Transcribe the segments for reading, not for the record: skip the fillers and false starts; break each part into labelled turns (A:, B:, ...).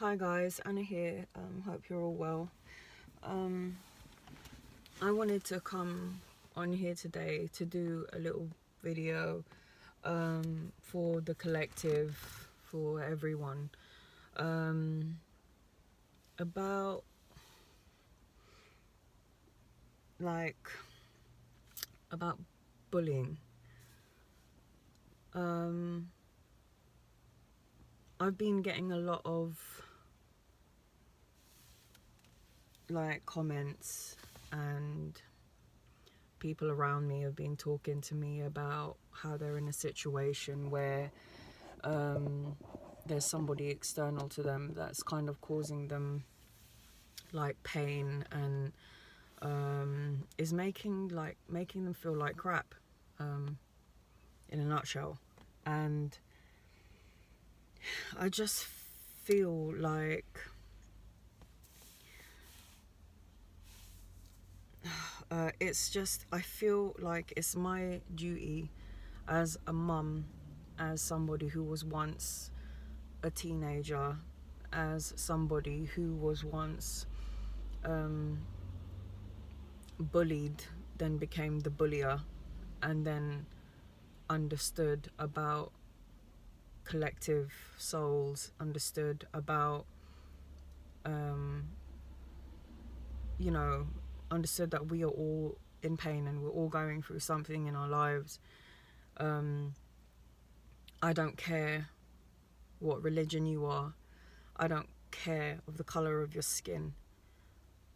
A: Hi guys, Anna here. Hope you're all well. I wanted to come on here today to do a little video for the collective, for everyone, about like about bullying. I've been getting a lot of comments, and people around me have been talking to me about how they're in a situation where there's somebody external to them that's kind of causing them pain, and is making them feel like crap, in a nutshell. And I just feel like I feel like it's my duty as a mum, as somebody who was once a teenager, as somebody who was once bullied, then became the bullier, and then understood about collective souls, understood about understood that we are all in pain and we're all going through something in our lives. I don't care what religion you are. I don't care of the color of your skin.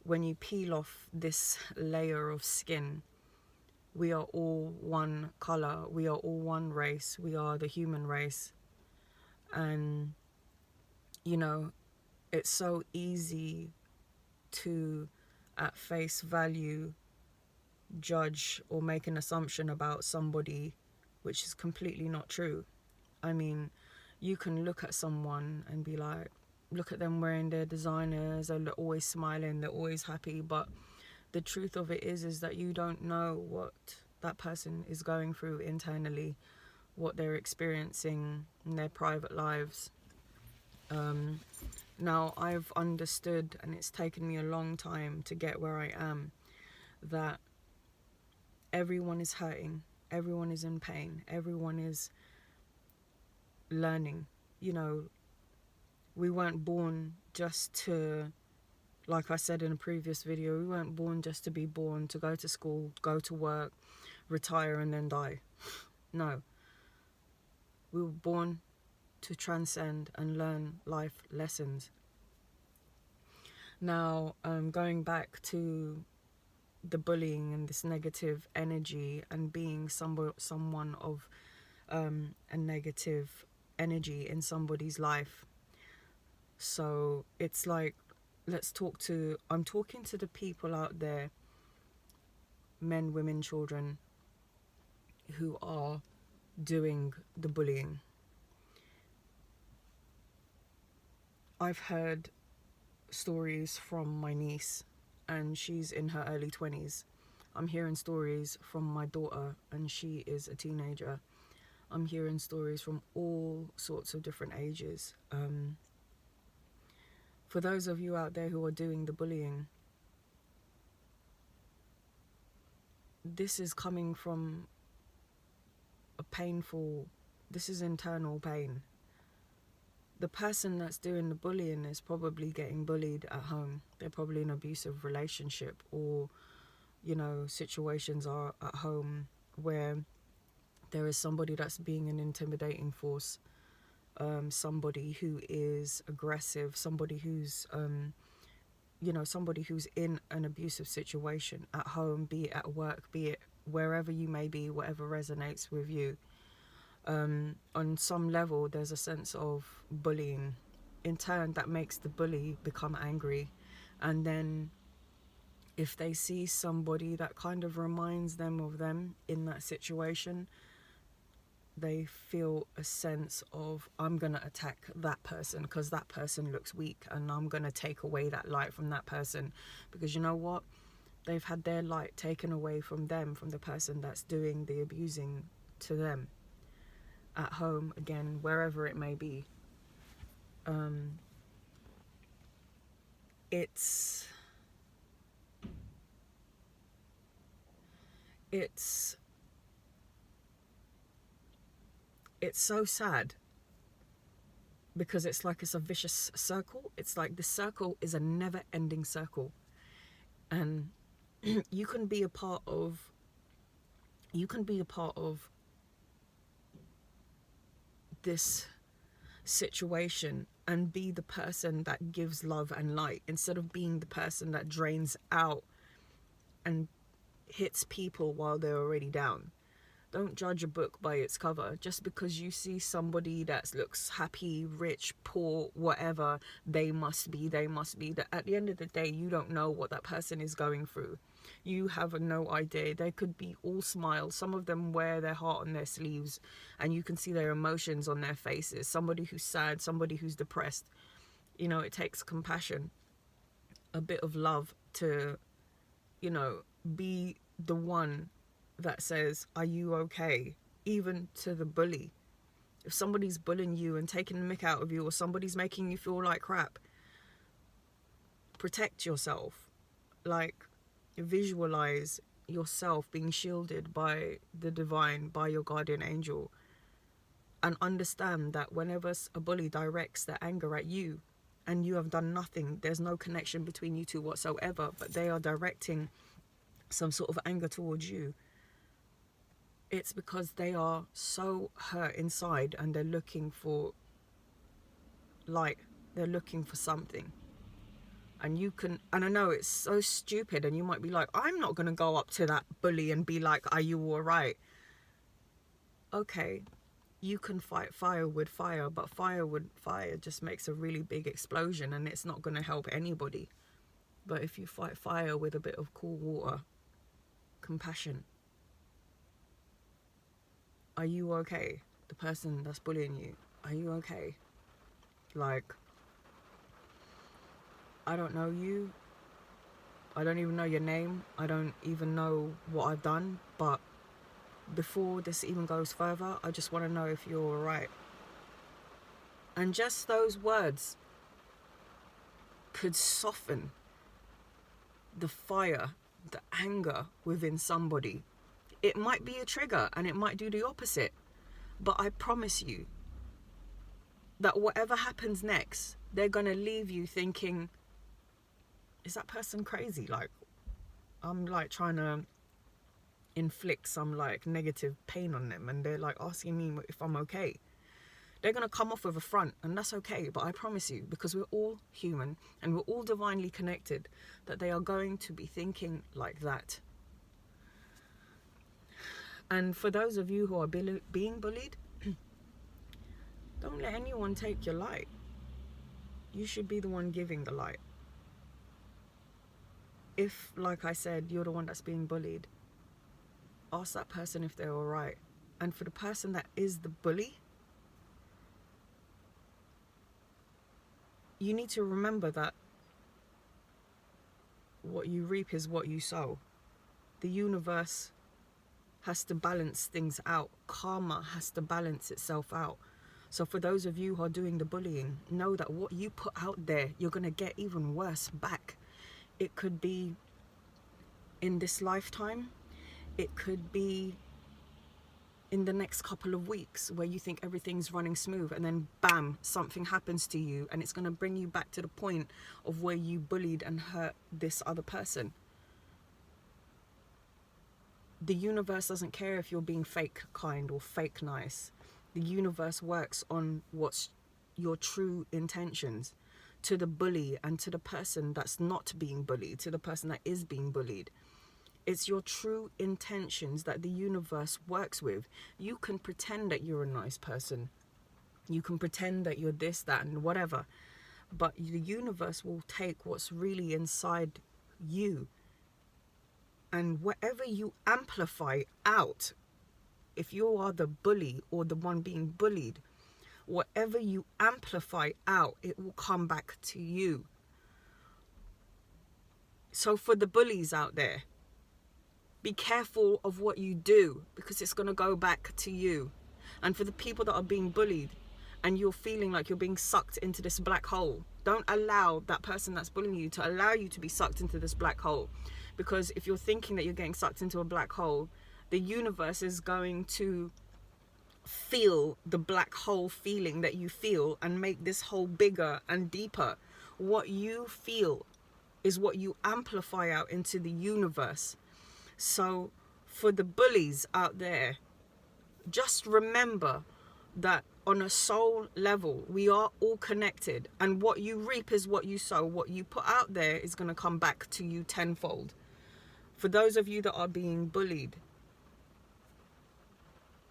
A: When you peel off this layer of skin, we are all one color. We are all one race. We are the human race. And, it's so easy to, at face value, judge or make an assumption about somebody which is completely not true. I mean, you can look at someone and be like, look at them wearing their designers, they're always smiling, they're always happy, but the truth of it is that you don't know what that person is going through internally, what they're experiencing in their private lives. Now, I've understood, and it's taken me a long time to get where I am, that everyone is hurting, everyone is in pain, everyone is learning. We weren't born just to, like I said in a previous video, we weren't born just to be born, to go to school, go to work, retire, and then die. No. We were born to transcend and learn life lessons. Now, going back to the bullying and this negative energy, and being someone of a negative energy in somebody's life. So it's like, I'm talking to the people out there, men, women, children, who are doing the bullying. I've heard stories from my niece, and she's in her early 20s. I'm hearing stories from my daughter, and she is a teenager. I'm hearing stories from all sorts of different ages. For those of you out there who are doing the bullying, this is coming from this is internal pain. The person that's doing the bullying is probably getting bullied at home. They're probably in an abusive relationship, or, situations are at home where there is somebody that's being an intimidating force, somebody who is aggressive, somebody who's somebody who's in an abusive situation at home, be it at work, be it wherever you may be, whatever resonates with you. On some level, there's a sense of bullying. In turn, that makes the bully become angry. And then if they see somebody that kind of reminds them of them in that situation, they feel a sense of, I'm going to attack that person because that person looks weak, and I'm going to take away that light from that person, because you know what? They've had their light taken away from them, from the person that's doing the abusing to them, at home, again, wherever it may be. it's so sad, because it's like it's a vicious circle. It's like the circle is a never-ending circle, and you can be a part of this situation and be the person that gives love and light, instead of being the person that drains out and hits people while they're already down. Don't judge a book by its cover. Just because you see somebody that looks happy, rich, poor, whatever, they must be. That at the end of the day, you don't know what that person is going through. You have no idea. They could be all smiles. Some of them wear their heart on their sleeves, and you can see their emotions on their faces. Somebody who's sad, somebody who's depressed. You know, it takes compassion, a bit of love to, you know, be the one that says, are you okay? Even to the bully. If somebody's bullying you and taking the mick out of you, or somebody's making you feel like crap, protect yourself. Like, visualize yourself being shielded by the divine, by your guardian angel, and understand that whenever a bully directs their anger at you and you have done nothing, there's no connection between you two whatsoever, but they are directing some sort of anger towards you, it's because they are so hurt inside and they're looking for light. They're looking for something. And you can, and I know it's so stupid, and you might be like, I'm not going to go up to that bully and be like, are you all right? Okay, you can fight fire with fire, but fire with fire just makes a really big explosion, and it's not going to help anybody. But if you fight fire with a bit of cool water, compassion, are you okay? The person that's bullying you, are you okay? Like, I don't know you. I don't even know your name. I don't even know what I've done. But before this even goes further, I just want to know if you're alright. And just those words could soften the fire, the anger within somebody. It might be a trigger and it might do the opposite. But I promise you that whatever happens next, they're going to leave you thinking, is that person crazy? Like, I'm like trying to inflict some like negative pain on them, and they're like asking me if I'm okay. They're going to come off with a front, and that's okay. But I promise you, because we're all human and we're all divinely connected, that they are going to be thinking like that. And for those of you who are being bullied, don't let anyone take your light. You should be the one giving the light. If, like I said, you're the one that's being bullied, ask that person if they're alright. And for the person that is the bully, you need to remember that what you reap is what you sow. The universe has to balance things out. Karma has to balance itself out. So for those of you who are doing the bullying, know that what you put out there, you're going to get even worse back. It could be in this lifetime. It could be in the next couple of weeks, where you think everything's running smooth, and then bam, something happens to you, and it's going to bring you back to the point of where you bullied and hurt this other person. The universe doesn't care if you're being fake kind or fake nice. The universe works on what's your true intentions. To the bully and to the person that's not being bullied, to the person that is being bullied, it's your true intentions that the universe works with. You can pretend that you're a nice person. You can pretend that you're this, that, and whatever. But the universe will take what's really inside you. And whatever you amplify out, if you are the bully or the one being bullied, whatever you amplify out, it will come back to you. So for the bullies out there, be careful of what you do, because it's going to go back to you. And for the people that are being bullied and you're feeling like you're being sucked into this black hole. Don't allow that person that's bullying you to allow you to be sucked into this black hole. Because if you're thinking that you're getting sucked into a black hole, the universe is going to feel the black hole feeling that you feel and make this hole bigger and deeper. What you feel is what you amplify out into the universe. So for the bullies out there, just remember that on a soul level, we are all connected, and what you reap is what you sow. What you put out there is going to come back to you tenfold. For those of you that are being bullied,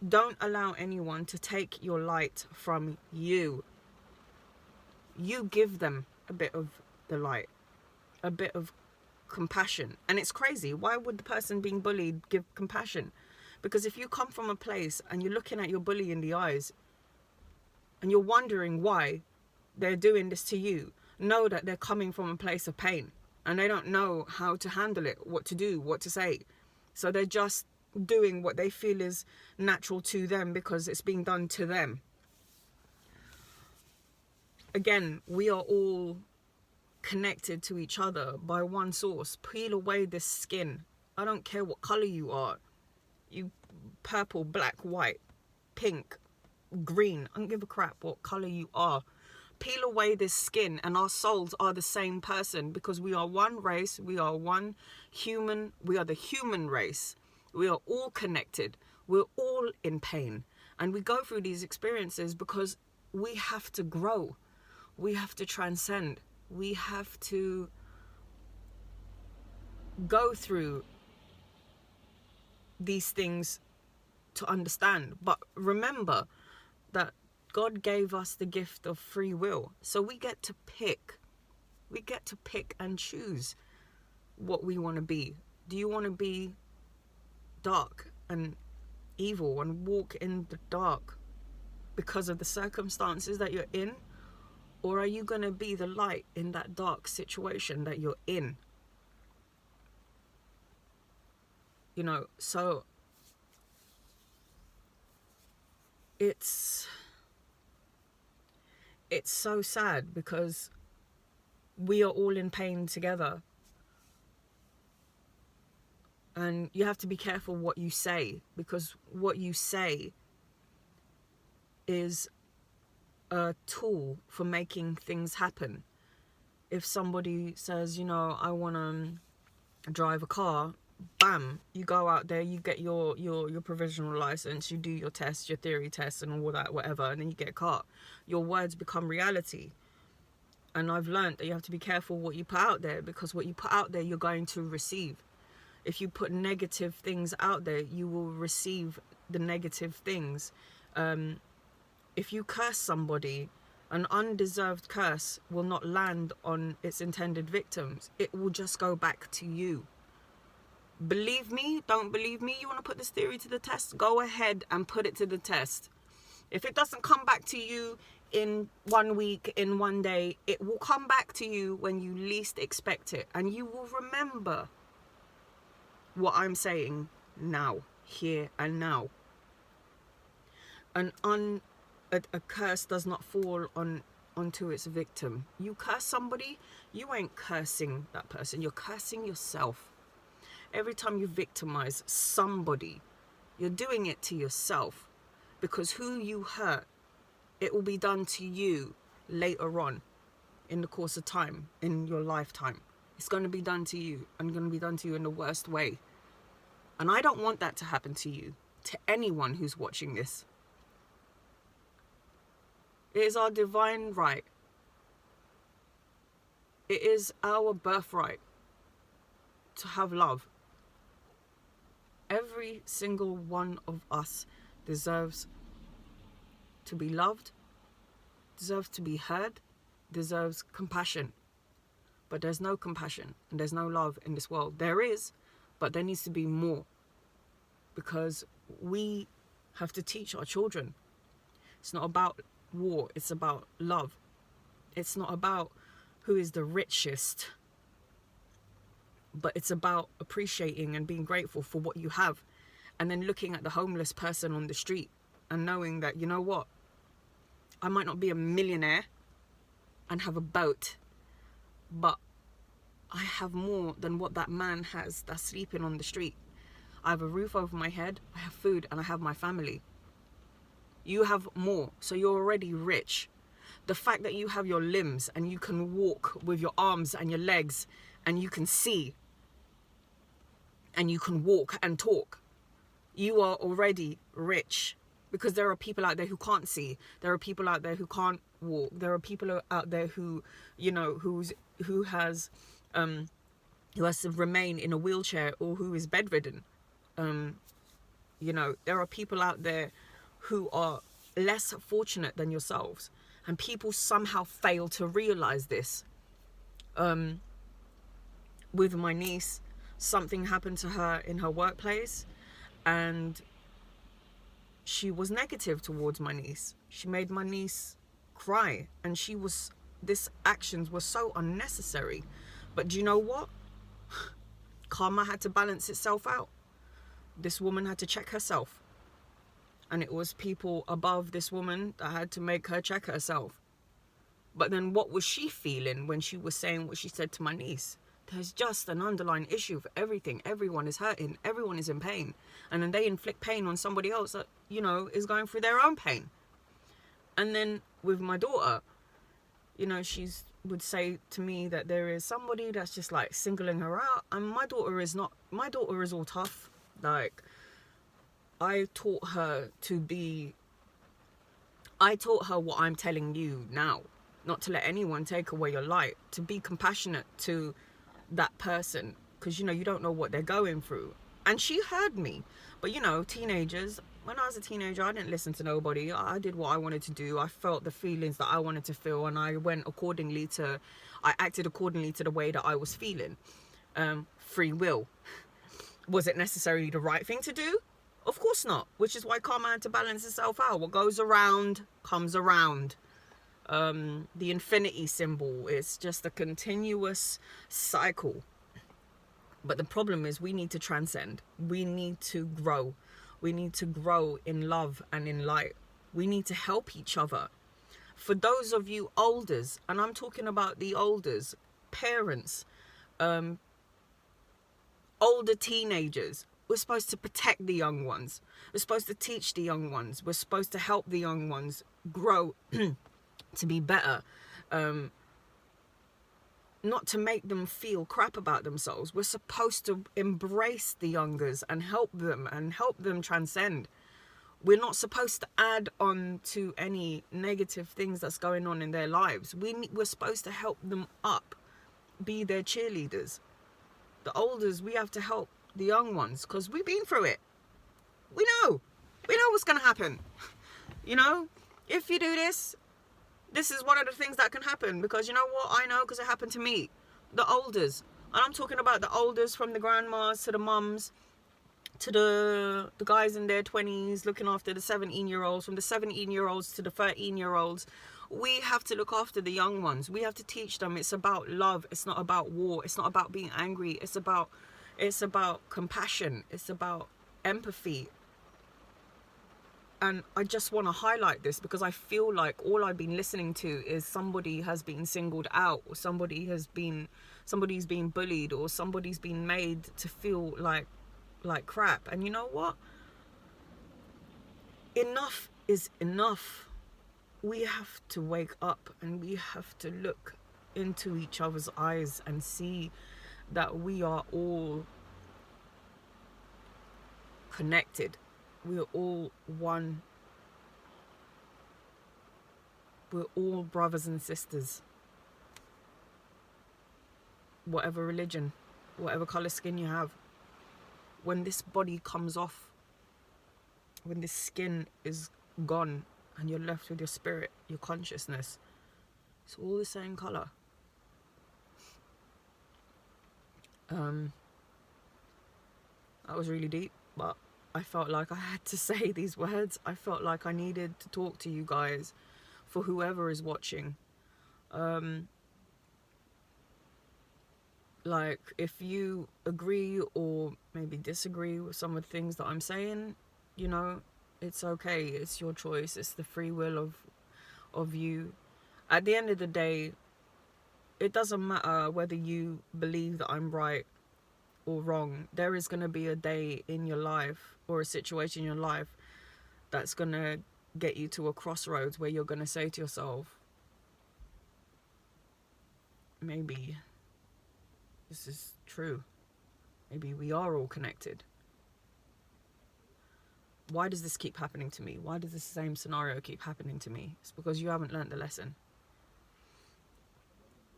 A: don't allow anyone to take your light from you. You give them a bit of the light, a bit of compassion. And it's crazy. Why would the person being bullied give compassion? Because if you come from a place and you're looking at your bully in the eyes and you're wondering why they're doing this to you, know that they're coming from a place of pain and they don't know how to handle it, what to do, what to say. So they're just doing what they feel is natural to them because it's being done to them. Again, we are all connected to each other by one source. Peel away this skin. I don't care what color you are. You purple, black, white, pink, green. I don't give a crap what color you are. Peel away this skin and our souls are the same person, because we are one race. We are one human. We are the human race. We are all connected. We're all in pain. And we go through these experiences because we have to grow. We have to transcend. We have to go through these things to understand. But remember that God gave us the gift of free will. So we get to pick. We get to pick and choose what we want to be. Do you want to be dark and evil and walk in the dark because of the circumstances that you're in? Or are you going to be the light in that dark situation that you're in? You know, so it's so sad because we are all in pain together. And you have to be careful what you say, because what you say is a tool for making things happen. If somebody says, you know, I want to drive a car, bam, you go out there, you get your provisional license, you do your tests, your theory tests and all that, whatever, and then you get a car. Your words become reality. And I've learned that you have to be careful what you put out there, because what you put out there, you're going to receive. If you put negative things out there, you will receive the negative things. If you curse somebody, an undeserved curse will not land on its intended victims. It will just go back to you. Believe me, don't believe me, you want to put this theory to the test? Go ahead and put it to the test. If it doesn't come back to you in 1 week, in 1 day, it will come back to you when you least expect it. And you will remember what I'm saying now, here and now. A curse does not fall onto its victim. You curse somebody, you ain't cursing that person, you're cursing yourself. Every time you victimize somebody, you're doing it to yourself, because who you hurt, it will be done to you later on in the course of time, in your lifetime. It's going to be done to you, and going to be done to you in the worst way. And I don't want that to happen to you, to anyone who's watching this. It is our divine right. It is our birthright to have love. Every single one of us deserves to be loved, deserves to be heard, deserves compassion. But there's no compassion and there's no love in this world. There is, but there needs to be more, because we have to teach our children. It's not about war, it's about love. It's not about who is the richest, but it's about appreciating and being grateful for what you have, and then looking at the homeless person on the street and knowing that, you know what, I might not be a millionaire and have a boat, but I have more than what that man has that's sleeping on the street. I have a roof over my head, I have food, and I have my family. You have more, so you're already rich. The fact that you have your limbs and you can walk with your arms and your legs and you can see and you can walk and talk, you are already rich. Because there are people out there who can't see. There are people out there who can't walk. There are people out there who, you know, who has to remain in a wheelchair or who is bedridden. You know, there are people out there who are less fortunate than yourselves, and people somehow fail to realize this. With my niece, something happened to her in her workplace, and she was negative towards my niece. She made my niece cry, and this actions were so unnecessary. But do you know what? Karma had to balance itself out. This woman had to check herself. And it was people above this woman that had to make her check herself. But then what was she feeling when she was saying what she said to my niece? There's just an underlying issue for everything. Everyone is hurting. Everyone is in pain. And then they inflict pain on somebody else that, you know, is going through their own pain. And then with my daughter, you know, would say to me that there is somebody that's just like singling her out. And my daughter is all tough. Like, I taught her what I'm telling you now. Not to let anyone take away your light. To be compassionate to that person, because you know, you don't know what they're going through. And she heard me. But you know, teenagers, when I was a teenager, I didn't listen to nobody. I did what I wanted to do. I felt the feelings that I wanted to feel, and I acted accordingly to the way that I was feeling. Free will. Was it necessarily the right thing to do? Of course not. Which is why karma had to balance itself out. What goes around comes around. The infinity symbol is just a continuous cycle. But the problem is we need to transcend. We need to grow. We need to grow in love and in light. We need to help each other. For those of you elders, and I'm talking about the elders, parents, older teenagers, we're supposed to protect the young ones. We're supposed to teach the young ones. We're supposed to help the young ones grow to be better, not to make them feel crap about themselves. We're supposed to embrace the youngers and help them transcend. We're not supposed to add on to any negative things that's going on in their lives. We're supposed to help them up, be their cheerleaders. The elders, we have to help the young ones, because we've been through it. We know what's going to happen. You know, if you do this is one of the things that can happen, because you know what? I know, because it happened to me. The elders. And I'm talking about the elders, from the grandmas to the mums to the guys in their 20s looking after the 17-year-olds, from the 17-year-olds to the 13-year-olds. We have to look after the young ones. We have to teach them it's about love. It's not about war. It's not about being angry. It's about compassion. It's about empathy. And I just want to highlight this, because I feel like all I've been listening to is somebody has been singled out, or somebody's been bullied, or somebody's been made to feel like crap. And you know what? Enough is enough. We have to wake up, and we have to look into each other's eyes and see that we are all connected. We're all one. We're all brothers and sisters. Whatever religion, whatever colour skin you have. When this body comes off, when this skin is gone and you're left with your spirit, your consciousness, it's all the same colour. That was really deep, but I felt like I had to say these words. I felt like I needed to talk to you guys, for whoever is watching. Like, if you agree or maybe disagree with some of the things that I'm saying, you know, it's okay. It's your choice. It's the free will of you. At the end of the day, it doesn't matter whether you believe that I'm right or wrong. There is going to be a day in your life or a situation in your life that's going to get you to a crossroads where you're going to say to yourself, maybe this is true. Maybe we are all connected. Why does this keep happening to me? Why does this same scenario keep happening to me? It's because you haven't learned the lesson.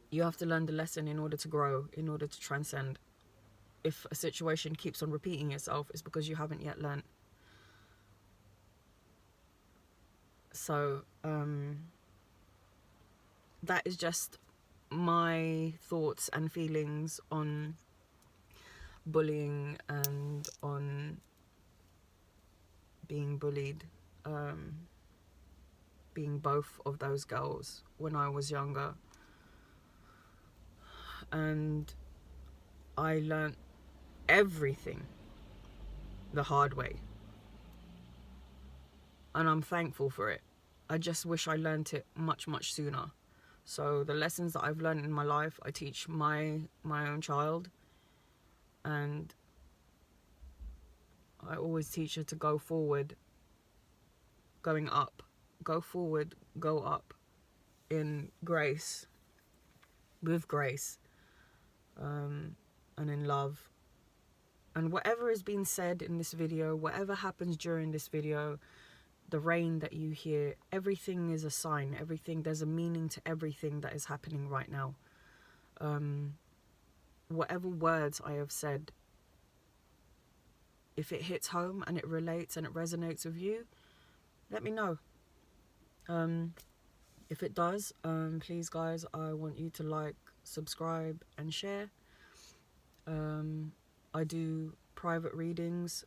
A: You have to learn the lesson in order to grow, in order to transcend. If a situation keeps on repeating itself, it's because you haven't yet learned. So, that is just my thoughts and feelings on bullying and on being bullied, being both of those girls when I was younger. And I learnt everything the hard way, and I'm thankful for it. I just wish I learnt it much sooner. So the lessons that I've learned in my life, I teach my own child, and I always teach her to go forward, going up, go forward, go up in grace, with grace, and in love. And whatever is being said in this video, whatever happens during this video, the rain that you hear, everything is a sign. Everything, there's a meaning to everything that is happening right now. Whatever words I have said, if it hits home and it relates and it resonates with you, let me know. If it does, please guys, I want you to like, subscribe and share. I do private readings,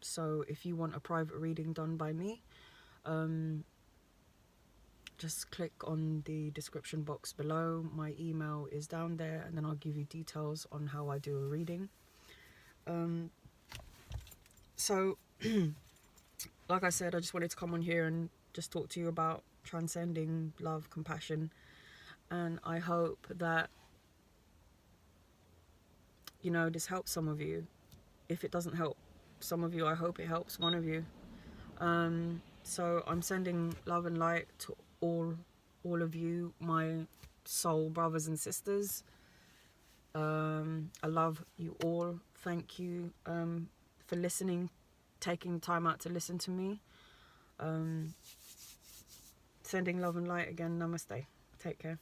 A: so if you want a private reading done by me, just click on the description box below. My email is down there, and then I'll give you details on how I do a reading. So like I said, I just wanted to come on here and just talk to you about transcending love, compassion, and I hope that, you know, this helps some of you. If it doesn't help some of you, I hope it helps one of you. So I'm sending love and light to all of you, my soul brothers and sisters. I love you all. Thank you for listening, taking time out to listen to me. Sending love and light again. Namaste. Take care.